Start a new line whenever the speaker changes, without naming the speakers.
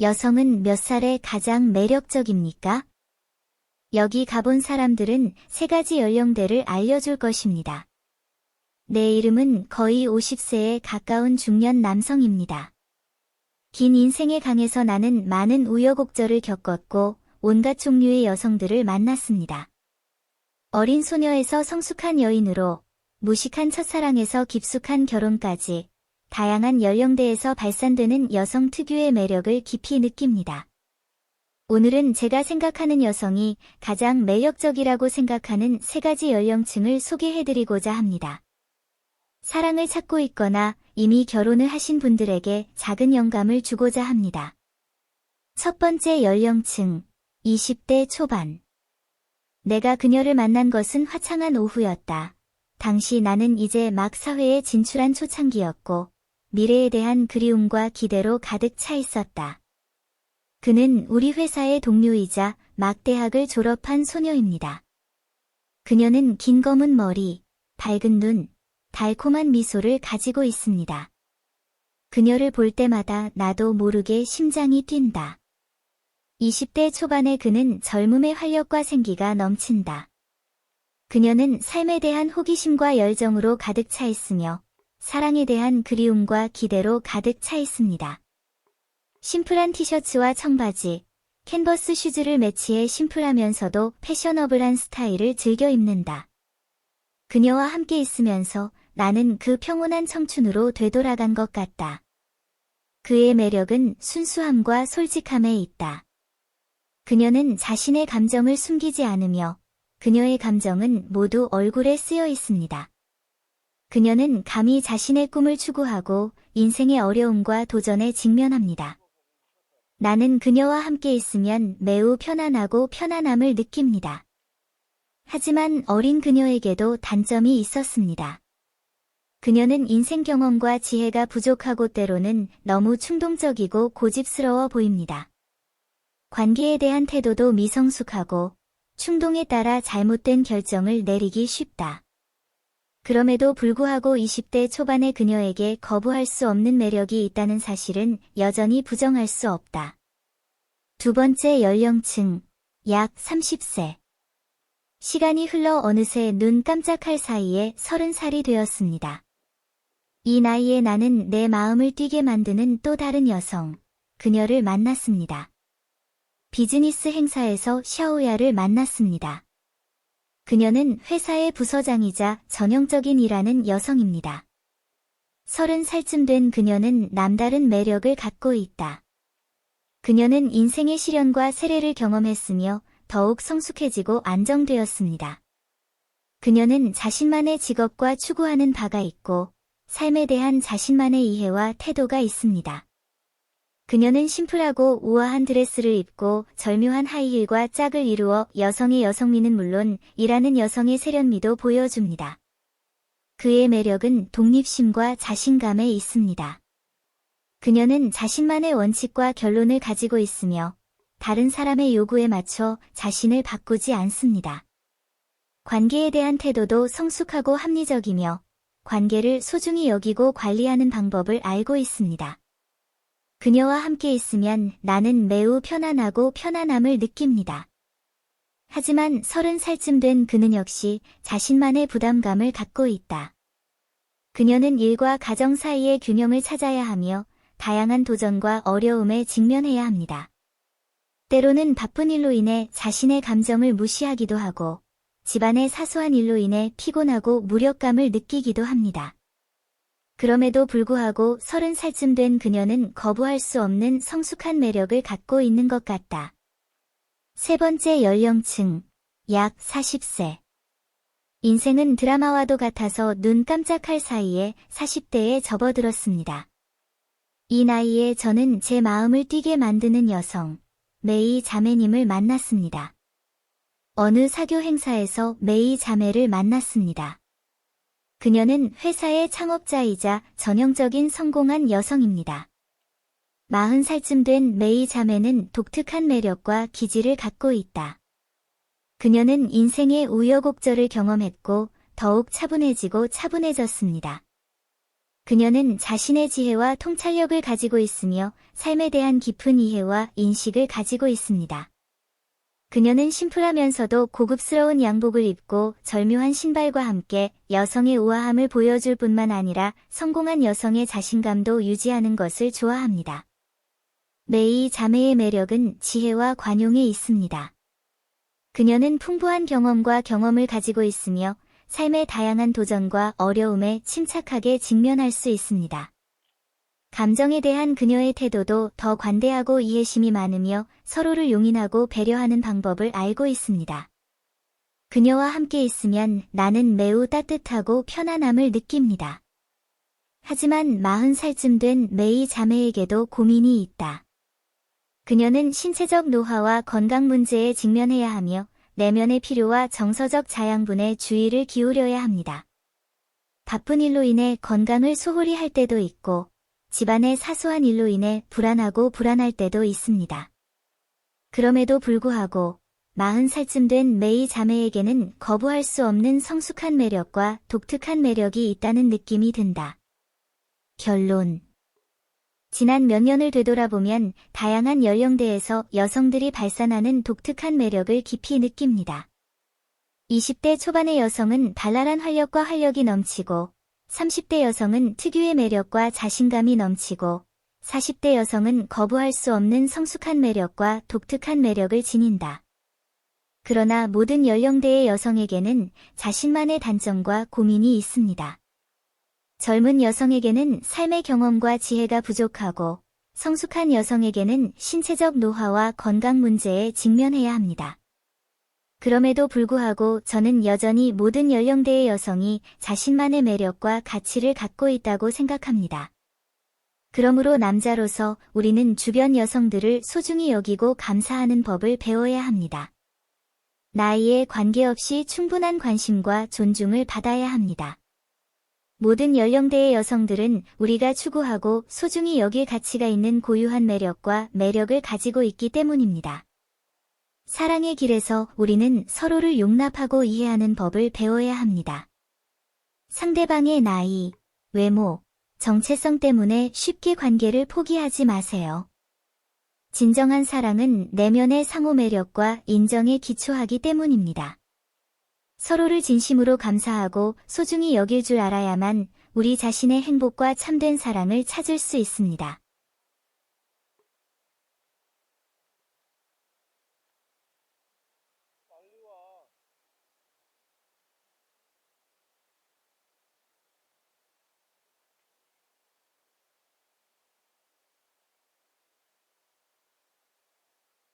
여성은 몇 살에 가장 매력적입니까? 여기 가본 사람들은 3가지 연령대를 알려줄 것입니다. 내 이름은 거의 50세에 가까운 중년 남성입니다. 긴 인생의 강에서 나는 많은 우여곡절을 겪었고 온갖 종류의 여성들을 만났습니다. 어린 소녀에서 성숙한 여인으로, 무식한 첫사랑에서 깊숙한 결혼까지 다양한 연령대에서 발산되는 여성 특유의 매력을 깊이 느낍니다. 오늘은 제가 생각하는 여성이 가장 매력적이라고 생각하는 3가지 연령층을 소개해드리고자 합니다. 사랑을 찾고 있거나 이미 결혼을 하신 분들에게 작은 영감을 주고자 합니다. 첫 번째 연령층, 20대 초반. 내가 그녀를 만난 것은 화창한 오후였다. 당시 나는 이제 막 사회에 진출한 초창기였고, 미래에 대한 그리움과 기대로 가득 차 있었다. 그는 우리 회사의 동료이자 막 대학을 졸업한 소녀입니다. 그녀는 긴 검은 머리, 밝은 눈, 달콤한 미소를 가지고 있습니다. 그녀를 볼 때마다 나도 모르게 심장이 뛴다. 20대 초반의 그는 젊음의 활력과 생기가 넘친다. 그녀는 삶에 대한 호기심과 열정으로 가득 차 있으며 사랑에 대한 그리움과 기대로 가득 차 있습니다. 심플한 티셔츠와 청바지, 캔버스 슈즈를 매치해 심플하면서도 패셔너블한 스타일을 즐겨 입는다. 그녀와 함께 있으면서 나는 그 평온한 청춘으로 되돌아간 것 같다. 그의 매력은 순수함과 솔직함에 있다. 그녀는 자신의 감정을 숨기지 않으며 그녀의 감정은 모두 얼굴에 쓰여 있습니다. 그녀는 감히 자신의 꿈을 추구하고 인생의 어려움과 도전에 직면합니다. 나는 그녀와 함께 있으면 매우 편안하고 편안함을 느낍니다. 하지만 어린 그녀에게도 단점이 있었습니다. 그녀는 인생 경험과 지혜가 부족하고 때로는 너무 충동적이고 고집스러워 보입니다. 관계에 대한 태도도 미성숙하고 충동에 따라 잘못된 결정을 내리기 쉽다. 그럼에도 불구하고 20대 초반의 그녀에게 거부할 수 없는 매력이 있다는 사실은 여전히 부정할 수 없다. 두 번째 연령층, 약 30세. 시간이 흘러 어느새 눈 깜짝할 사이에 30살이 되었습니다. 이 나이에 나는 내 마음을 뛰게 만드는 또 다른 여성, 그녀를 만났습니다. 비즈니스 행사에서 샤오야를 만났습니다. 그녀는 회사의 부서장이자 전형적인 일하는 여성입니다. 30살쯤 된 그녀는 남다른 매력을 갖고 있다. 그녀는 인생의 시련과 세례를 경험했으며 더욱 성숙해지고 안정되었습니다. 그녀는 자신만의 직업과 추구하는 바가 있고 삶에 대한 자신만의 이해와 태도가 있습니다. 그녀는 심플하고 우아한 드레스를 입고 절묘한 하이힐과 짝을 이루어 여성의 여성미는 물론 일하는 여성의 세련미도 보여줍니다. 그의 매력은 독립심과 자신감에 있습니다. 그녀는 자신만의 원칙과 결론을 가지고 있으며 다른 사람의 요구에 맞춰 자신을 바꾸지 않습니다. 관계에 대한 태도도 성숙하고 합리적이며 관계를 소중히 여기고 관리하는 방법을 알고 있습니다. 그녀와 함께 있으면 나는 매우 편안하고 편안함을 느낍니다. 하지만 30살쯤 된 그는 역시 자신만의 부담감을 갖고 있다. 그녀는 일과 가정 사이의 균형을 찾아야 하며 다양한 도전과 어려움에 직면해야 합니다. 때로는 바쁜 일로 인해 자신의 감정을 무시하기도 하고 집안의 사소한 일로 인해 피곤하고 무력감을 느끼기도 합니다. 그럼에도 불구하고 30살쯤 된 그녀는 거부할 수 없는 성숙한 매력을 갖고 있는 것 같다. 세 번째 연령층, 약 40세. 인생은 드라마와도 같아서 눈 깜짝할 사이에 40대에 접어들었습니다. 이 나이에 저는 제 마음을 뛰게 만드는 여성, 메이 자매님을 만났습니다. 어느 사교 행사에서 메이 자매를 만났습니다. 그녀는 회사의 창업자이자 전형적인 성공한 여성입니다. 40살쯤 된 메이 자매는 독특한 매력과 기질을 갖고 있다. 그녀는 인생의 우여곡절을 경험했고 더욱 차분해지고 차분해졌습니다. 그녀는 자신의 지혜와 통찰력을 가지고 있으며 삶에 대한 깊은 이해와 인식을 가지고 있습니다. 그녀는 심플하면서도 고급스러운 양복을 입고 절묘한 신발과 함께 여성의 우아함을 보여줄 뿐만 아니라 성공한 여성의 자신감도 유지하는 것을 좋아합니다. 메이 자매의 매력은 지혜와 관용에 있습니다. 그녀는 풍부한 경험과 경험을 가지고 있으며 삶의 다양한 도전과 어려움에 침착하게 직면할 수 있습니다. 감정에 대한 그녀의 태도도 더 관대하고 이해심이 많으며 서로를 용인하고 배려하는 방법을 알고 있습니다. 그녀와 함께 있으면 나는 매우 따뜻하고 편안함을 느낍니다. 하지만 40살쯤 된 메이 자매에게도 고민이 있다. 그녀는 신체적 노화와 건강 문제에 직면해야 하며 내면의 필요와 정서적 자양분에 주의를 기울여야 합니다. 바쁜 일로 인해 건강을 소홀히 할 때도 있고 집안의 사소한 일로 인해 불안할 때도 있습니다. 그럼에도 불구하고 40살쯤 된 메이 자매에게는 거부할 수 없는 성숙한 매력과 독특한 매력이 있다는 느낌이 든다. 결론. 지난 몇 년을 되돌아보면 다양한 연령대에서 여성들이 발산하는 독특한 매력을 깊이 느낍니다. 20대 초반의 여성은 발랄한 활력과 활력이 넘치고 30대 여성은 특유의 매력과 자신감이 넘치고 40대 여성은 거부할 수 없는 성숙한 매력과 독특한 매력을 지닌다. 그러나 모든 연령대의 여성에게는 자신만의 단점과 고민이 있습니다. 젊은 여성에게는 삶의 경험과 지혜가 부족하고 성숙한 여성에게는 신체적 노화와 건강 문제에 직면해야 합니다. 그럼에도 불구하고 저는 여전히 모든 연령대의 여성이 자신만의 매력과 가치를 갖고 있다고 생각합니다. 그러므로 남자로서 우리는 주변 여성들을 소중히 여기고 감사하는 법을 배워야 합니다. 나이에 관계없이 충분한 관심과 존중을 받아야 합니다. 모든 연령대의 여성들은 우리가 추구하고 소중히 여길 가치가 있는 고유한 매력과 매력을 가지고 있기 때문입니다. 사랑의 길에서 우리는 서로를 용납하고 이해하는 법을 배워야 합니다. 상대방의 나이, 외모, 정체성 때문에 쉽게 관계를 포기하지 마세요. 진정한 사랑은 내면의 상호 매력과 인정에 기초하기 때문입니다. 서로를 진심으로 감사하고 소중히 여길 줄 알아야만 우리 자신의 행복과 참된 사랑을 찾을 수 있습니다.